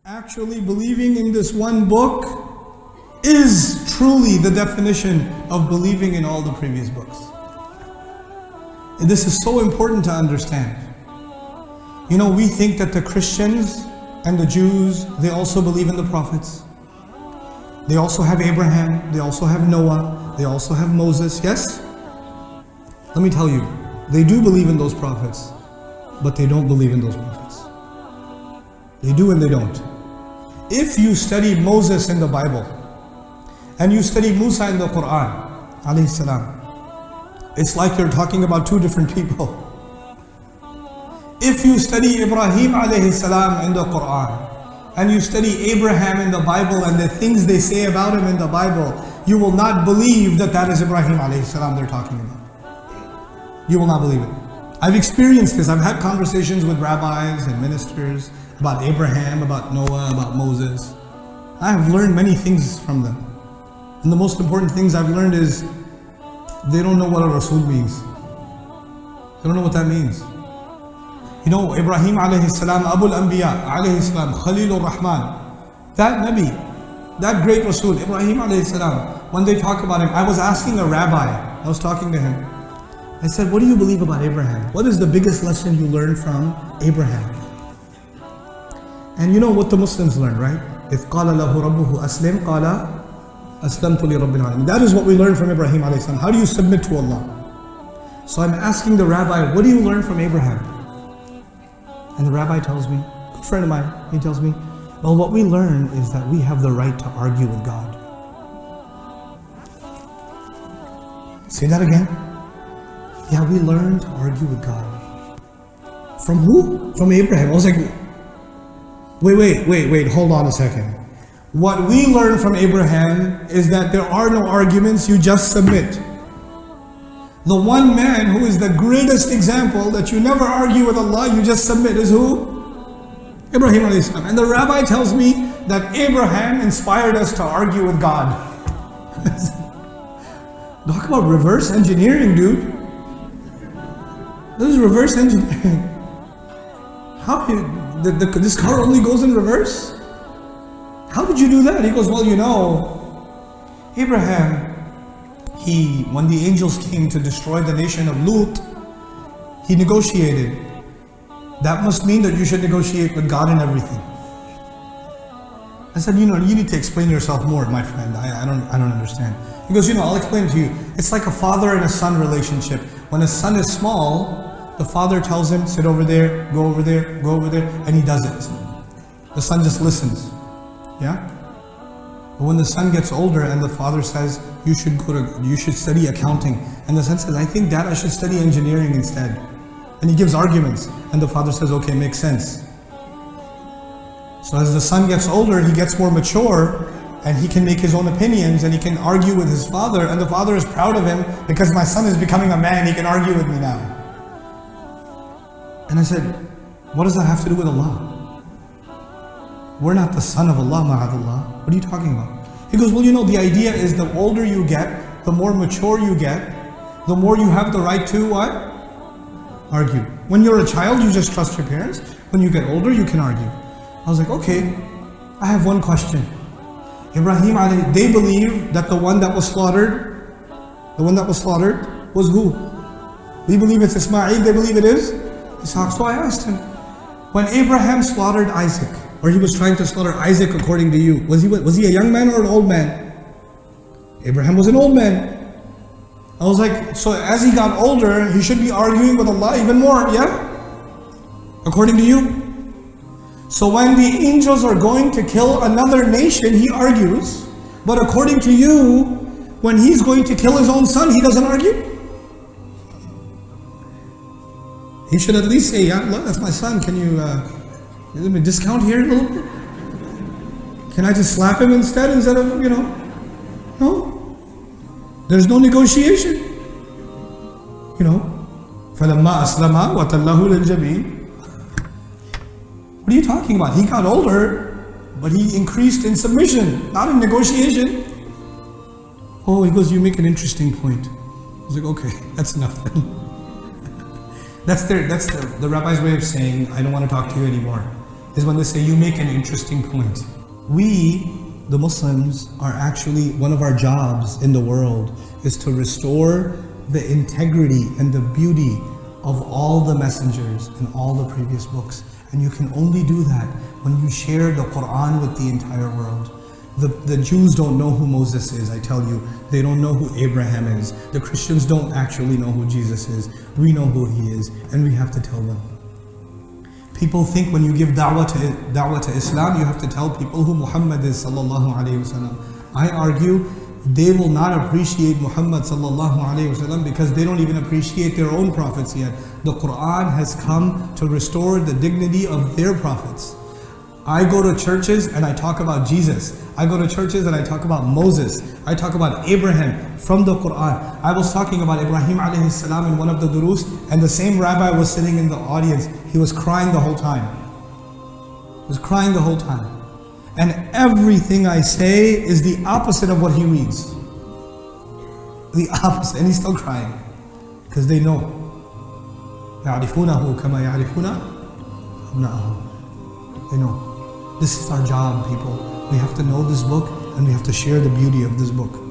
Actually believing in this one book is truly the definition of believing in all the previous books. And this is so important to understand. You know, we think that the Christians and the Jews, they also believe in the prophets. They also have Abraham, they also have Noah, they also have Moses, yes? Let me tell you, they do believe in those prophets, but they don't believe in those prophets. They do and they don't. If you study Moses in the Bible, and you study Musa in the Quran, alayhi salam, it's like you're talking about two different people. If you study Ibrahim alayhi salam in the Quran, and you study Abraham in the Bible and the things they say about him in the Bible, you will not believe that that is Ibrahim alayhi salam they're talking about. You will not believe it. I've experienced this. I've had conversations with rabbis and ministers about Abraham, about Noah, about Moses. I have learned many things from them. And the most important things I've learned is they don't know what a Rasul means. They don't know what that means. You know, Ibrahim alayhi salam, Abul Anbiya alayhi salam, Khalilur Rahman, that Nabi, that great Rasul, Ibrahim alayhi salam, when they talk about him, I was asking a rabbi, I was talking to him. I said, what do you believe about Abraham? What is the biggest lesson you learned from Abraham? And you know what the Muslims learn, right? إِذْ قَالَ لَهُ رَبُّهُ أَسْلِمْ قَالَ أَسْلَمْتُ لِرَبِّ الْعَالَمِينَ. That is what we learn from Ibrahim alayhi salam. How do you submit to Allah? So I'm asking the rabbi, what do you learn from Abraham? And the rabbi tells me, a friend of mine, he tells me, well, what we learn is that we have the right to argue with God. Say that again. Yeah, we learn to argue with God. From who? From Abraham. I was like, wait, hold on a second. What we learn from Abraham is that there are no arguments, you just submit. The one man who is the greatest example that you never argue with Allah, you just submit, is who? Ibrahim alayhi salam. And the rabbi tells me that Abraham inspired us to argue with God. Talk about reverse engineering, dude. This is reverse engineering. How this car only goes in reverse? How did you do that? He goes, well, you know, Abraham, when the angels came to destroy the nation of Lut, he negotiated. That must mean that you should negotiate with God and everything. I said, you know, you need to explain yourself more, my friend. I don't understand. He goes, you know, I'll explain it to you. It's like a father and a son relationship. When a son is small, the father tells him, sit over there, go over there, go over there, and he does it. The son just listens. Yeah? But when the son gets older and the father says, you should study accounting, and the son says, I think Dad, I should study engineering instead. And he gives arguments, and the father says, okay, makes sense. So as the son gets older, he gets more mature, and he can make his own opinions, and he can argue with his father, and the father is proud of him, because my son is becoming a man, he can argue with me now. And I said, what does that have to do with Allah? We're not the son of Allah, ma'adallah. What are you talking about? He goes, well, you know, the idea is the older you get, the more mature you get, the more you have the right to what? Argue. When you're a child, you just trust your parents. When you get older, you can argue. I was like, okay, I have one question. Ibrahim alayhi, they believe that the one that was slaughtered was who? We believe it's Ismail, they believe it is Ishaq. So I asked him, when Abraham slaughtered Isaac, or he was trying to slaughter Isaac according to you, was he a young man or an old man? Abraham was an old man. I was like, so as he got older, he should be arguing with Allah even more, yeah? According to you? So when the angels are going to kill another nation, he argues. But according to you, when he's going to kill his own son, he doesn't argue? He should at least say, yeah, look, that's my son, can you give me a discount here a little bit? Can I just slap him instead of, you know? No. There's no negotiation. You know? فَلَمَّا أَسْلَمَا وَتَلَّهُ لِلْجَبِينِ. What are you talking about? He got older, but he increased in submission, not in negotiation. Oh, he goes, you make an interesting point. I was like, okay, that's enough then. That's the rabbi's way of saying, I don't want to talk to you anymore. is when they say, you make an interesting point. We, the Muslims, are actually, one of our jobs in the world is to restore the integrity and the beauty of all the messengers and all the previous books. And you can only do that when you share the Quran with the entire world. The Jews don't know who Moses is, I tell you. They don't know who Abraham is. The Christians don't actually know who Jesus is. We know who he is, and we have to tell them. People think when you give da'wah to Islam, you have to tell people who Muhammad is sallallahu alayhi wasallam. I argue they will not appreciate Muhammad sallallahu alayhi wasallam because they don't even appreciate their own prophets yet. The Quran has come to restore the dignity of their prophets. I go to churches and I talk about Jesus. I go to churches and I talk about Moses. I talk about Abraham from the Quran. I was talking about Ibrahim alayhi salam in one of the durus, and the same rabbi was sitting in the audience. He was crying the whole time. He was crying the whole time. And everything I say is the opposite of what he reads. The opposite. And he's still crying. Because they know. يَعْرِفُونَهُ كَمَا يَعْرِفُونَ أَبْنَاءَهُمْ. They know. This is our job, people. We have to know this book and we have to share the beauty of this book.